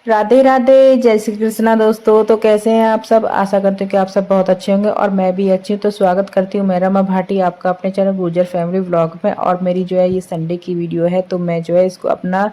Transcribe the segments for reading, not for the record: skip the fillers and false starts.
राधे राधे, जय श्री कृष्णा दोस्तों। तो कैसे हैं आप सब? आशा करती हूँ कि आप सब बहुत अच्छे होंगे और मैं भी अच्छी हूँ। तो स्वागत करती हूँ मेरा माँ भाटी आपका अपने चैनल गुर्जर फैमिली व्लॉग में। और मेरी जो है ये संडे की वीडियो है, तो मैं जो है इसको अपना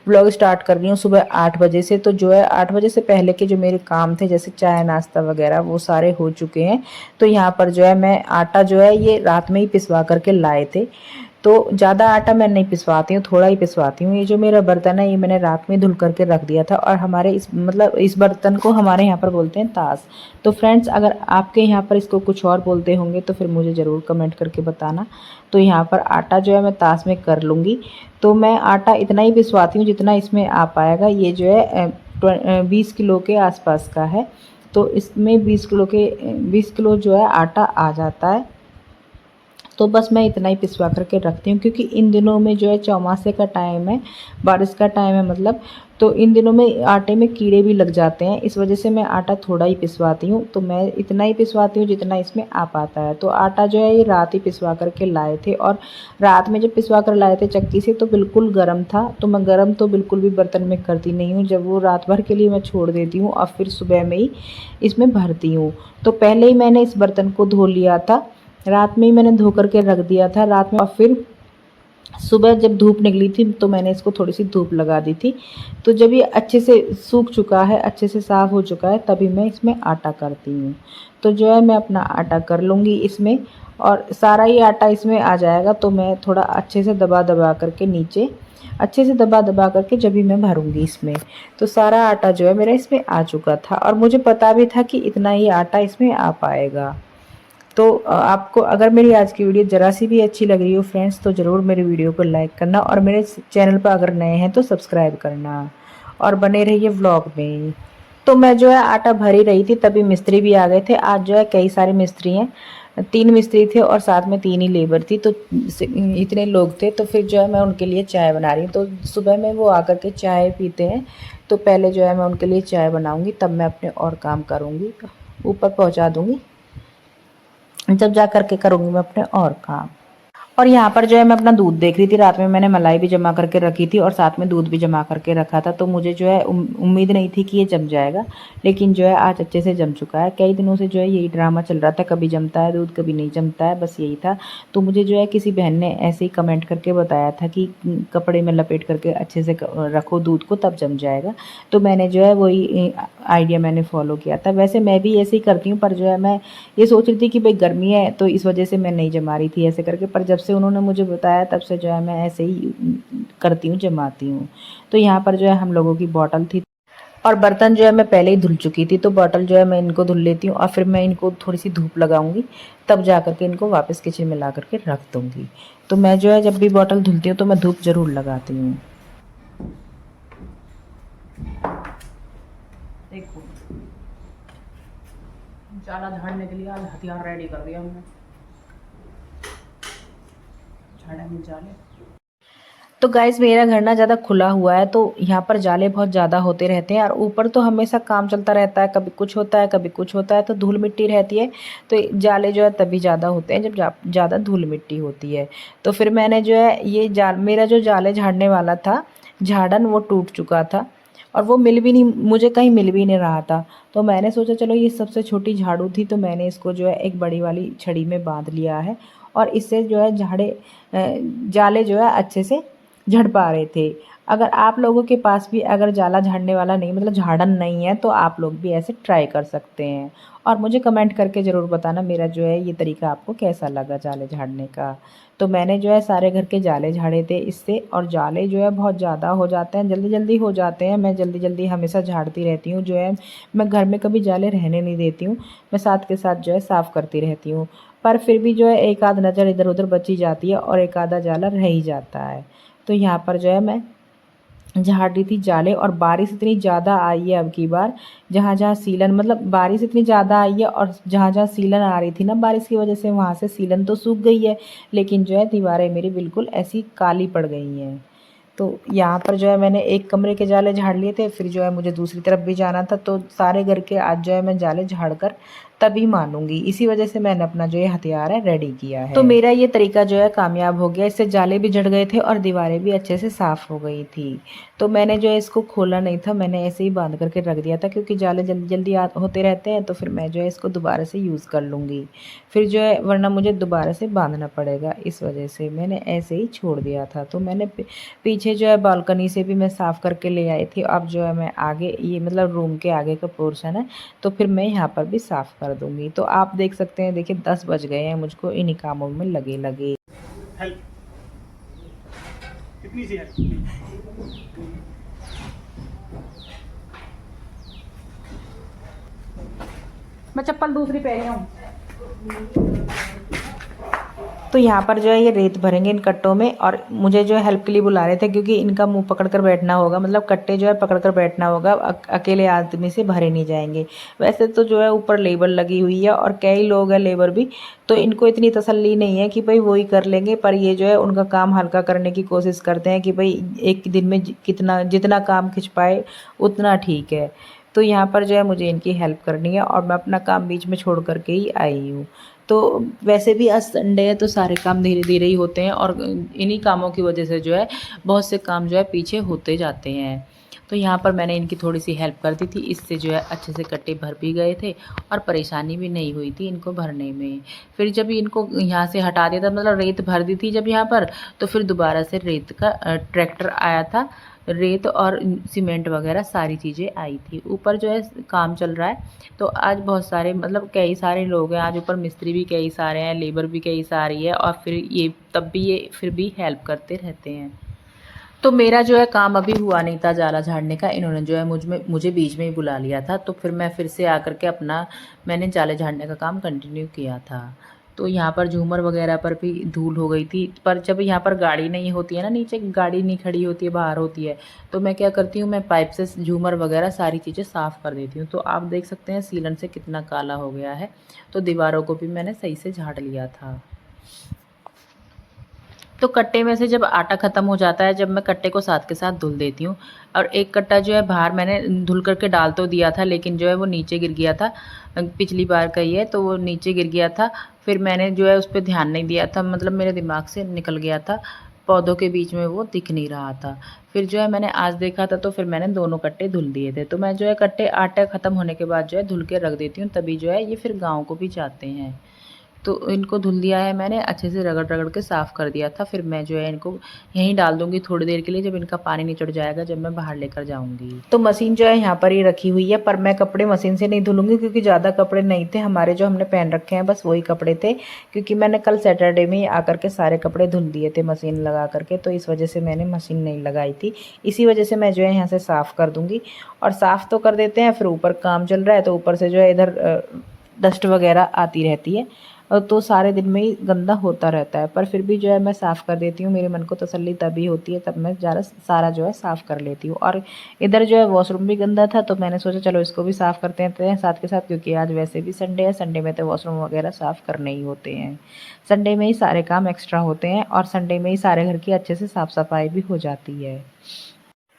व्लॉग स्टार्ट कर रही हूँ सुबह 8 बजे से। तो जो है 8 बजे से पहले के जो मेरे काम थे, जैसे चाय नाश्ता वगैरह, वो सारे हो चुके हैं। तो यहाँ पर जो है मैं आटा जो है ये रात में ही पिसवा करके लाए थे। तो ज़्यादा आटा मैं नहीं पिसवाती हूँ, थोड़ा ही पिसवाती हूँ। ये जो मेरा बर्तन है ये मैंने रात में धुल करके रख दिया था। और हमारे इस बर्तन को हमारे यहाँ पर बोलते हैं ताश। तो फ्रेंड्स, अगर आपके यहाँ पर इसको कुछ और बोलते होंगे तो फिर मुझे ज़रूर कमेंट करके बताना। तो यहाँ पर आटा जो है मैं ताश में कर लूँगी। तो मैं आटा इतना ही पिसवाती हूँ जितना इसमें आ पाएगा। ये जो है 20 किलो के आसपास का है। तो इसमें 20 किलो जो है आटा आ जाता है। तो बस मैं इतना ही पिसवा करके रखती हूँ, क्योंकि इन दिनों में जो है चौमासे का टाइम है, बारिश का टाइम है मतलब। तो इन दिनों में आटे में कीड़े भी लग जाते हैं, इस वजह से मैं आटा थोड़ा ही पिसवाती हूँ। तो मैं इतना ही पिसवाती हूँ जितना इसमें आ पाता है। तो आटा जो है ये रात ही पिसवा करके लाए थे। और रात में जब पिसवा कर लाए थे चक्की से, तो बिल्कुल गर्म था। तो मैं गर्म तो बिल्कुल भी बर्तन में करती नहीं हूँ। जब वो रात भर के लिए मैं छोड़ देती हूँ और फिर सुबह में ही इसमें भरती हूँ। तो पहले ही मैंने इस बर्तन को धो लिया था, रात में ही मैंने धो करके रख दिया था रात में। और फिर सुबह जब धूप निकली थी तो मैंने इसको थोड़ी सी धूप लगा दी थी। तो जब ये अच्छे से सूख चुका है, अच्छे से साफ़ हो चुका है, तभी मैं इसमें आटा करती हूँ। तो जो है मैं अपना आटा कर लूँगी इसमें, और सारा ही आटा इसमें आ जाएगा। तो मैं थोड़ा अच्छे से दबा दबा करके नीचे अच्छे से दबा दबा करके जब भी मैं भरूँगी इसमें। तो सारा आटा जो है मेरा इसमें आ चुका था, और मुझे पता भी था कि इतना ही आटा इसमें आ पाएगा। तो आपको अगर मेरी आज की वीडियो ज़रा सी भी अच्छी लग रही हो फ्रेंड्स, तो ज़रूर मेरी वीडियो को लाइक करना, और मेरे चैनल पर अगर नए हैं तो सब्सक्राइब करना, और बने रहिए व्लॉग में। तो मैं जो है आटा भर ही रही थी, तभी मिस्त्री भी आ गए थे। आज जो है कई सारे मिस्त्री हैं, 3 मिस्त्री थे और साथ में 3 ही लेबर थी। तो इतने लोग थे, तो फिर जो है मैं उनके लिए चाय बना रही हूँ। तो सुबह में वो आकर के चाय पीते हैं, तो पहले जो है मैं उनके लिए चाय बनाऊँगी, तब मैं अपने और काम करूँगी, ऊपर पहुँचा दूँगी, जब जा कर के करूँगी मैं अपने और काम। और यहाँ पर जो है मैं अपना दूध देख रही थी। रात में मैंने मलाई भी जमा करके रखी थी और साथ में दूध भी जमा करके रखा था। तो मुझे जो है उम्मीद नहीं थी कि ये जम जाएगा, लेकिन जो है आज अच्छे से जम चुका है। कई दिनों से जो है यही ड्रामा चल रहा था, कभी जमता है दूध कभी नहीं जमता है, बस यही था। तो मुझे जो है किसी बहन ने ऐसे ही कमेंट करके बताया था कि कपड़े में लपेट करके अच्छे से रखो दूध को, तब जम जाएगा। तो मैंने जो है वही आइडिया मैंने फॉलो किया था। वैसे मैं भी ऐसे ही करती हूँ, पर जो है मैं ये सोच रही थी कि भाई गर्मी है तो इस वजह से मैं नहीं जमा रही थी ऐसे करके। पर जब से उन्होंने मुझे बताया, तब से जो है मैं ऐसे ही करती हूँ, जमाती हूँ। तो यहाँ पर जो है हम लोगों की बॉटल थी, और बर्तन जो है मैं पहले ही धुल चुकी थी। तो बॉटल जो है मैं इनको धुल लेती हूँ, और फिर मैं इनको थोड़ी सी धूप लगाऊंगी, तब जा करके इनको वापस किचन में ला करके रख दूँगी। तो मैं जो है जब भी बॉटल धुलती हूँ तो मैं धूप ज़रूर लगाती हूँ। देखो, जाला झाड़ने के लिए आज हथियार रेडी कर दिया हमने। झाड़ेंगे जाले। तो गाइस, मेरा घर ना ज़्यादा खुला हुआ है, तो यहाँ पर जाले बहुत ज़्यादा होते रहते हैं, और ऊपर तो हमेशा काम चलता रहता है, कभी कुछ होता है कभी कुछ होता है, तो धूल मिट्टी रहती है। तो जाले जो है तभी ज़्यादा होते हैं जब ज़्यादा धूल मिट्टी होती है। तो फिर मैंने जो है ये मेरा जो जाले झाड़ने वाला था झाड़न, वो टूट चुका था, और वो मिल भी नहीं, मुझे कहीं मिल भी नहीं रहा था। तो मैंने सोचा चलो ये सबसे छोटी झाड़ू थी, तो मैंने इसको जो है एक बड़ी वाली छड़ी में बांध लिया है, और इससे जो है जाले जो है अच्छे से झड़ पा रहे थे। अगर आप लोगों के पास भी अगर जाला झाड़ने वाला नहीं, मतलब झाड़न नहीं है, तो आप लोग भी ऐसे ट्राई कर सकते हैं। और मुझे कमेंट करके ज़रूर बताना मेरा जो है ये तरीका आपको कैसा लगा जाले झाड़ने का। तो मैंने जो है सारे घर के जाले झाड़े थे इससे, और जाले जो है बहुत ज़्यादा हो जाते हैं, जल्दी जल्दी हो जाते हैं। मैं जल्दी जल्दी हमेशा झाड़ती रहती हूँ। जो है मैं घर में कभी जाले रहने नहीं देती हूँ, मैं साथ के साथ जो है साफ़ करती रहती हूँ। पर फिर भी जो है एक आध नज़र इधर उधर बची जाती है, और एक आधा जाला रह ही जाता है। तो यहाँ पर जो है मैं झाड़ रही थी जाले, और बारिश इतनी ज़्यादा आई है अब की बार, जहाँ जहाँ सीलन, मतलब बारिश इतनी ज़्यादा आई है, और जहाँ जहाँ सीलन आ रही थी ना बारिश की वजह से, वहाँ से सीलन तो सूख गई है, लेकिन जो है दीवारें मेरी बिल्कुल ऐसी काली पड़ गई हैं। तो यहाँ पर जो है मैंने एक कमरे के जाले झाड़ लिए थे, फिर जो है मुझे दूसरी तरफ भी जाना था, तो सारे घर के आज जो है मैं जाले झाड़ कर तभी मानूंगी। इसी वजह से मैंने अपना जो ये हथियार है रेडी किया है। तो मेरा ये तरीका जो है कामयाब हो गया, इससे जाले भी झड़ गए थे और दीवारें भी अच्छे से साफ़ हो गई थी। तो मैंने जो है इसको खोला नहीं था, मैंने ऐसे ही बांध करके रख दिया था क्योंकि जाले जल्दी जल्दी होते रहते हैं, तो फिर मैं जो है इसको दोबारा से यूज़ कर लूँगी। फिर जो है वरना मुझे दोबारा से बांधना पड़ेगा, इस वजह से मैंने ऐसे ही छोड़ दिया था। तो मैंने पीछे जो है बालकनी से भी मैं साफ़ करके ले आई थी। अब जो है मैं आगे ये मतलब रूम के आगे का पोर्शन है, तो फिर मैं यहाँ पर भी साफ़ कर दूँगी। तो आप देख सकते हैं, देखिए 10 बज गए हैं मुझको इन्हीं कामों में लगे लगे। हेल्प कितनी सी है। मैं चप्पल दूसरी पहनी हूँ। तो यहाँ पर जो है ये रेत भरेंगे इन कट्टों में, और मुझे जो है हेल्प के लिए बुला रहे थे क्योंकि इनका मुंह पकड़ कर बैठना होगा, मतलब कट्टे जो है पकड़ कर बैठना होगा, अकेले आदमी से भरे नहीं जाएंगे। वैसे तो जो है ऊपर लेबर लगी हुई है और कई लोग हैं लेबर भी, तो इनको इतनी तसल्ली नहीं है कि भाई वही कर लेंगे, पर ये जो है उनका काम हल्का करने की कोशिश करते हैं कि भाई एक दिन में कितना जितना काम खिंच पाए उतना ठीक है। तो यहाँ पर जो है मुझे इनकी हेल्प करनी है और मैं अपना काम बीच में छोड़ करके ही आई हूँ। तो वैसे भी आज संडे है तो सारे काम धीरे धीरे ही होते हैं, और इन्हीं कामों की वजह से जो है बहुत से काम जो है पीछे होते जाते हैं। तो यहाँ पर मैंने इनकी थोड़ी सी हेल्प कर दी थी, इससे जो है अच्छे से कट्टे भर भी गए थे और परेशानी भी नहीं हुई थी इनको भरने में। फिर जब इनको यहाँ से हटा दिया था, मतलब रेत भर दी थी जब यहाँ पर, तो फिर दोबारा से रेत का ट्रैक्टर आया था, रेत और सीमेंट वगैरह सारी चीज़ें आई थी। ऊपर जो है काम चल रहा है, तो आज बहुत सारे मतलब कई सारे लोग हैं आज ऊपर, मिस्त्री भी कई सारे हैं, लेबर भी कई सारी है, और फिर ये तब भी ये फिर भी हेल्प करते रहते हैं। तो मेरा जो है काम अभी हुआ नहीं था जाला झाड़ने का, इन्होंने जो है मुझे बीच में ही बुला लिया था, तो फिर मैं फिर से आकर के अपना मैंने जाले झाड़ने का काम कंटिन्यू किया था। तो यहाँ पर झूमर वगैरह पर भी धूल हो गई थी, पर जब यहाँ पर गाड़ी नहीं होती है ना, नीचे गाड़ी नहीं खड़ी होती है, बाहर होती है, तो मैं क्या करती हूँ, मैं पाइप से झूमर वगैरह सारी चीज़ें साफ़ कर देती हूँ। तो आप देख सकते हैं सीलन से कितना काला हो गया है, तो दीवारों को भी मैंने सही से झाड़ लिया था। तो कट्टे में से जब आटा ख़त्म हो जाता है, जब मैं कट्टे को साथ के साथ धुल देती हूँ, और एक कट्टा जो है बाहर मैंने धुल करके डाल तो दिया था, लेकिन जो है वो नीचे गिर गया था, पिछली बार का ही है, तो वो नीचे गिर गया था। फिर मैंने जो है उस पर ध्यान नहीं दिया था, मतलब मेरे दिमाग से निकल गया था, पौधों के बीच में वो दिख नहीं रहा था। फिर जो है मैंने आज देखा था, तो फिर मैंने दोनों कट्टे धुल दिए थे। तो मैं जो है कट्टे आटा ख़त्म होने के बाद जो है धुल के रख देती हूँ, तभी जो है ये फिर गाँव को भी जाते हैं। तो इनको धुल दिया है मैंने, अच्छे से रगड़ रगड़ के साफ़ कर दिया था। फिर मैं जो है इनको यहीं डाल दूँगी थोड़ी देर के लिए, जब इनका पानी निचड़ जाएगा, जब मैं बाहर लेकर जाऊँगी। तो मशीन जो है यहाँ पर ही रखी हुई है, पर मैं कपड़े मशीन से नहीं धुलूँगी क्योंकि ज़्यादा कपड़े नहीं थे हमारे, जो हमने पहन रखे हैं बस वही कपड़े थे, क्योंकि मैंने कल सैटरडे में ही आकर के सारे कपड़े धुल दिए थे मशीन लगा करके, तो इस वजह से मैंने मशीन नहीं लगाई थी। इसी वजह से मैं जो है यहाँ से साफ़ कर दूँगी, और साफ़ तो कर देते हैं, फिर ऊपर काम चल रहा है तो ऊपर से जो है इधर डस्ट वगैरह आती रहती है, और तो सारे दिन में ही गंदा होता रहता है, पर फिर भी जो है मैं साफ़ कर देती हूँ। मेरे मन को तसल्ली तभी होती है, तब मैं ज़्यादा सारा जो है साफ़ कर लेती हूँ। और इधर जो है वॉशरूम भी गंदा था, तो मैंने सोचा चलो इसको भी साफ़ करते हैं साथ के साथ, क्योंकि आज वैसे भी संडे है, संडे में तो वॉशरूम वगैरह साफ़ करने ही होते हैं। संडे में ही सारे काम एक्स्ट्रा होते हैं, और संडे में ही सारे घर की अच्छे से साफ़ सफाई भी हो जाती है।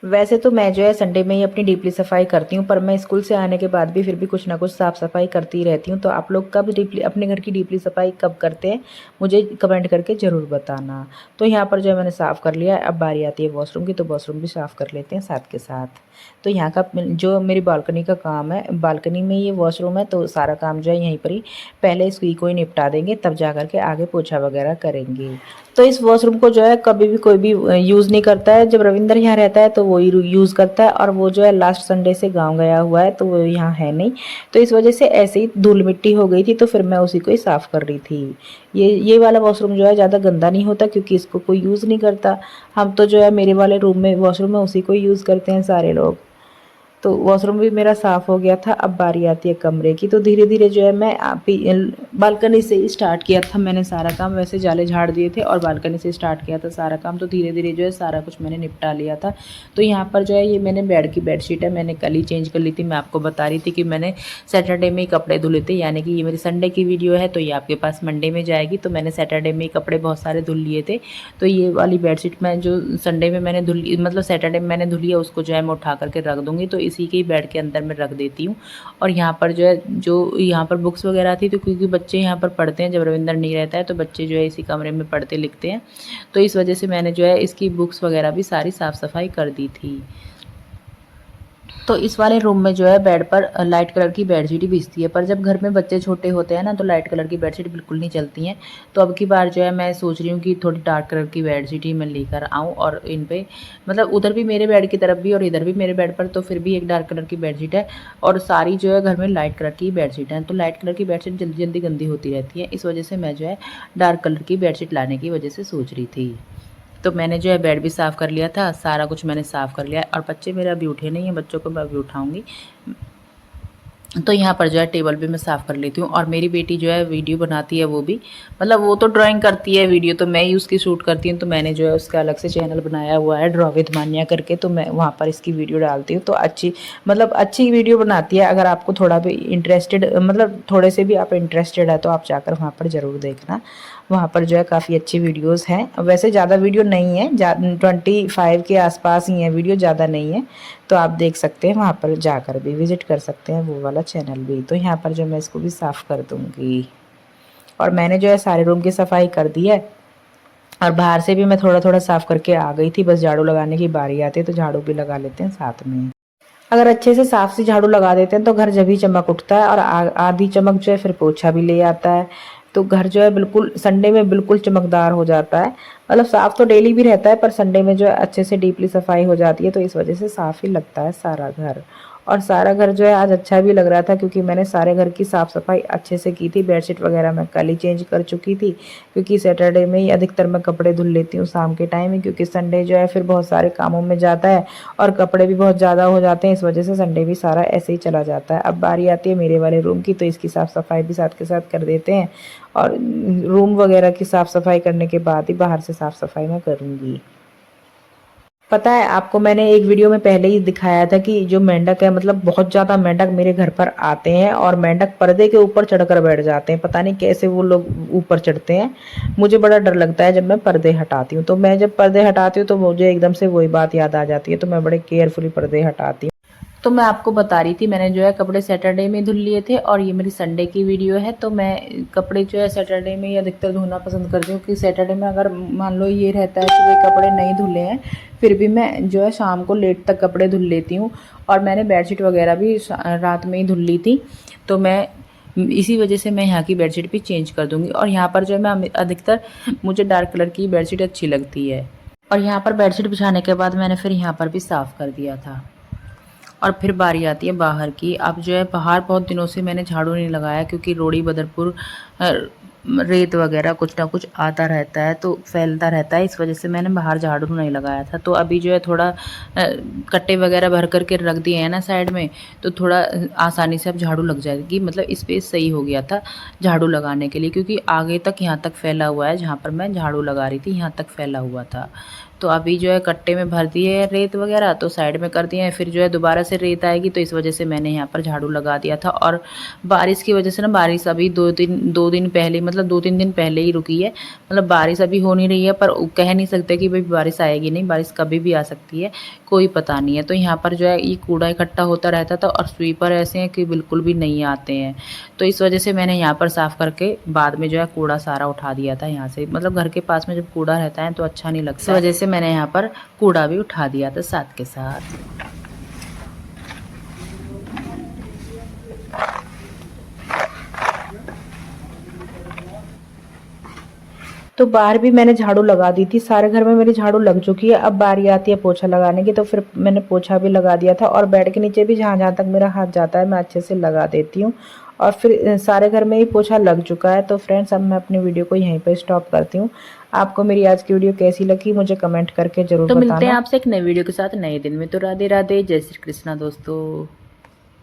वैसे तो मैं जो है संडे में ही अपनी डीपली सफाई करती हूँ, पर मैं स्कूल से आने के बाद भी फिर भी कुछ ना कुछ साफ़ सफाई करती रहती हूँ। तो आप लोग कब डीपली अपने घर की डीपली सफाई कब करते हैं, मुझे कमेंट करके ज़रूर बताना। तो यहाँ पर जो है मैंने साफ़ कर लिया है, अब बारी आती है वॉशरूम की, तो वॉशरूम भी साफ़ कर लेते हैं साथ के साथ। तो यहाँ का जो मेरी बालकनी का काम है, बालकनी में ये वॉशरूम है, तो सारा काम जो है यहीं पर ही पहले इसकी को ही निपटा देंगे, तब जा कर के आगे पोछा वगैरह करेंगे। तो इस वॉशरूम को जो है कभी भी कोई भी यूज़ नहीं करता है, जब रविंदर यहाँ रहता है तो वो ही यूज़ करता है, और वो जो है लास्ट संडे से गांव गया हुआ है, तो वो यहाँ है नहीं, तो इस वजह से ऐसे ही धूल मिट्टी हो गई थी, तो फिर मैं उसी को ही साफ़ कर रही थी। ये वाला वॉशरूम जो है ज़्यादा गंदा नहीं होता क्योंकि इसको कोई यूज़ नहीं करता। हम तो जो है मेरे वाले रूम में वॉशरूम में उसी को ही यूज़ करते हैं सारे लोग। तो वॉशरूम भी मेरा साफ़ हो गया था, अब बारी आती है कमरे की। तो धीरे धीरे जो है मैं बालकनी से ही स्टार्ट किया था मैंने सारा काम, वैसे जाले झाड़ दिए थे और बालकनी से स्टार्ट किया था सारा काम, तो धीरे धीरे जो है सारा कुछ मैंने निपटा लिया था। तो यहाँ पर जो है ये मैंने बेड की बेडशीट है, मैंने कल ही चेंज कर ली थी। मैं आपको बता रही थी कि मैंने सैटरडे में ही कपड़े धुले थे, यानी कि ये मेरी संडे की वीडियो है, तो ये आपके पास मंडे में जाएगी। तो मैंने सैटरडे में ही कपड़े बहुत सारे धुल लिए थे, तो ये वाली बेडशीट मैं जो संडे में मैंने धुली, मतलब सैटरडे में मैंने धुली है, उसको जो है मैं उठा करके रख दूँगी। तो इसी के ही बेड के अंदर मैं रख देती हूँ। और यहाँ पर जो है, जो यहाँ पर बुक्स वगैरह थी, तो क्योंकि बच्चे यहाँ पर पढ़ते हैं, जब रविंदर नहीं रहता है तो बच्चे जो है इसी कमरे में पढ़ते लिखते हैं, तो इस वजह से मैंने जो है इसकी बुक्स वगैरह भी सारी साफ़ सफाई कर दी थी। तो इस वाले रूम में जो है बेड पर लाइट कलर की बेडशीट ही बिछती है, पर जब घर में बच्चे छोटे होते हैं ना तो लाइट कलर की बेडशीट बिल्कुल नहीं चलती हैं। तो अब की बार जो है मैं सोच रही हूँ कि थोड़ी डार्क कलर की बेडशीट ही मैं लेकर आऊँ, और इन पे मतलब उधर भी मेरे बेड की तरफ भी और इधर भी मेरे बेड पर तो फिर भी एक डार्क कलर की बेडशीट है, और सारी जो है घर में लाइट कलर की बेडशीट है। तो लाइट कलर की बेडशीट जल्दी जल्दी गंदी होती रहती है, इस वजह से मैं जो है डार्क कलर की बेडशीट लाने की वजह से सोच रही थी। तो मैंने जो है बेड भी साफ़ कर लिया था, सारा कुछ मैंने साफ़ कर लिया, और बच्चे मेरे अभी उठे नहीं हैं, बच्चों को मैं अभी उठाऊँगी। तो यहाँ पर जो है टेबल भी मैं साफ़ कर लेती हूँ। और मेरी बेटी जो है वीडियो बनाती है, वो भी मतलब वो तो ड्राइंग करती है, वीडियो तो मैं ही उसकी शूट करती हूँ। तो मैंने जो है उसका अलग से चैनल बनाया हुआ है ड्रॉ विद मान्या करके, तो मैं वहाँ पर इसकी वीडियो डालती हूँ। तो अच्छी वीडियो बनाती है। अगर आपको थोड़ा भी इंटरेस्टेड मतलब थोड़े से भी आप इंटरेस्टेड है तो आप जाकर वहाँ पर ज़रूर देखना। वहाँ पर जो है काफ़ी अच्छी वीडियोस हैं। वैसे ज़्यादा वीडियो नहीं है, 25 के आसपास ही है वीडियो, ज़्यादा नहीं है। तो आप देख सकते हैं, वहाँ पर जाकर भी विज़िट कर सकते हैं वो वाला चैनल भी। तो यहाँ पर जो मैं इसको भी साफ़ कर दूँगी। और मैंने जो है सारे रूम की सफाई कर दी है, और बाहर से भी मैं थोड़ा थोड़ा साफ़ करके आ गई थी। बस झाड़ू लगाने की बारी आती है तो झाड़ू भी लगा लेते हैं साथ में। अगर अच्छे से साफ से झाड़ू लगा देते हैं तो घर जब भी चमक उठता है, और आधी चमक जो है फिर पोछा भी ले आता है। तो घर जो है बिल्कुल संडे में बिल्कुल चमकदार हो जाता है। मतलब साफ़ तो डेली भी रहता है, पर संडे में जो है अच्छे से डीपली सफाई हो जाती है, तो इस वजह से साफ़ ही लगता है सारा घर। और सारा घर जो है आज अच्छा भी लग रहा था, क्योंकि मैंने सारे घर की साफ़ सफाई अच्छे से की थी। बेडशीट वगैरह मैं कल ही चेंज कर चुकी थी, क्योंकि सैटरडे में ही अधिकतर मैं कपड़े धुल लेती हूँ शाम के टाइम ही, क्योंकि संडे जो है फिर बहुत सारे कामों में जाता है और कपड़े भी बहुत ज़्यादा हो जाते हैं। इस वजह से संडे भी सारा ऐसे ही चला जाता है। अब बारी आती है मेरे वाले रूम की, तो इसकी साफ़ सफाई भी साथ के साथ कर देते हैं, और रूम वगैरह की साफ़ सफाई करने के बाद ही बाहर से साफ़ सफाई मैं करूँगी। पता है आपको, मैंने एक वीडियो में पहले ही दिखाया था कि जो मेंढक है, मतलब बहुत ज़्यादा मेंढक मेरे घर पर आते हैं, और मेंढक पर्दे के ऊपर चढ़कर बैठ जाते हैं। पता नहीं कैसे वो लोग ऊपर चढ़ते हैं। मुझे बड़ा डर लगता है जब मैं पर्दे हटाती हूँ। तो मैं जब पर्दे हटाती हूँ तो मुझे एकदम से वही बात याद आ जाती है, तो मैं बड़े केयरफुली पर्दे हटाती हूँ। तो मैं आपको बता रही थी, मैंने जो है कपड़े सैटरडे में धुल लिए थे, और ये मेरी संडे की वीडियो है। तो मैं कपड़े जो है सैटरडे में ही अधिकतर धोना पसंद करती हूँ, क्योंकि सैटरडे में अगर मान लो ये रहता है कि भाई कपड़े नहीं धुले हैं, फिर भी मैं जो है शाम को लेट तक कपड़े धुल लेती हूँ। और मैंने बेडशीट वगैरह भी रात में ही धुल ली थी, तो मैं इसी वजह से मैं यहाँ की बेडशीट भी चेंज कर दूँगी। और यहाँ पर जो है मैं अधिकतर मुझे डार्क कलर की बेडशीट अच्छी लगती है। और यहाँ पर बेडशीट बिछाने के बाद मैंने फिर यहाँ पर भी साफ़ कर दिया था। और फिर बारी आती है बाहर की। अब जो है बाहर बहुत दिनों से मैंने झाड़ू नहीं लगाया, क्योंकि रोड़ी बदरपुर रेत वगैरह कुछ ना कुछ आता रहता है, तो फैलता रहता है, इस वजह से मैंने बाहर झाड़ू नहीं लगाया था। तो अभी जो है थोड़ा कट्टे वगैरह भर करके रख दिए हैं ना साइड में, तो थोड़ा आसानी से अब झाड़ू लग जाएगी। मतलब स्पेस सही हो गया था झाड़ू लगाने के लिए, क्योंकि आगे तक यहाँ तक फैला हुआ है, जहाँ पर मैं झाड़ू लगा रही थी यहाँ तक फैला हुआ था। तो अभी जो है कट्टे में भर दिए है रेत वगैरह, तो साइड में कर दिए हैं। फिर जो है दोबारा से रेत आएगी, तो इस वजह से मैंने यहाँ पर झाड़ू लगा दिया था। और बारिश की वजह से ना, बारिश अभी 2 दिन पहले, मतलब 2-3 दिन पहले ही रुकी है। मतलब बारिश अभी हो नहीं रही है, पर कह नहीं सकते कि भाई बारिश आएगी नहीं, बारिश कभी भी आ सकती है, कोई पता नहीं है। तो यहाँ पर जो है ये कूड़ा इकट्ठा होता रहता था, और स्वीपर ऐसे हैं कि बिल्कुल भी नहीं आते हैं। तो इस वजह से मैंने यहाँ पर साफ़ करके बाद में जो है कूड़ा सारा उठा दिया था यहाँ से। मतलब घर के पास में जब कूड़ा रहता है तो अच्छा नहीं लगता, इस वजह से मैंने यहाँ पर कूड़ा भी उठा दिया था साथ के साथ। तो बाहर भी मैंने झाड़ू लगा दी थी, सारे घर में मेरी झाड़ू लग चुकी है। अब बारी आती है पोछा लगाने की, तो फिर मैंने पोछा भी लगा दिया था। और बेड के नीचे भी जहाँ जहाँ तक मेरा हाथ जाता है मैं अच्छे से लगा देती हूँ। और फिर सारे घर में ही पोछा लग चुका है। तो फ्रेंड्स, अब मैं अपनी वीडियो को यहीं पर स्टॉप करती हूँ। आपको मेरी आज की वीडियो कैसी लगी मुझे कमेंट करके जरूर बताना। तो मिलते हैं आपसे एक नई वीडियो के साथ नए दिन में। तो राधे राधे, जय श्री कृष्णा दोस्तों।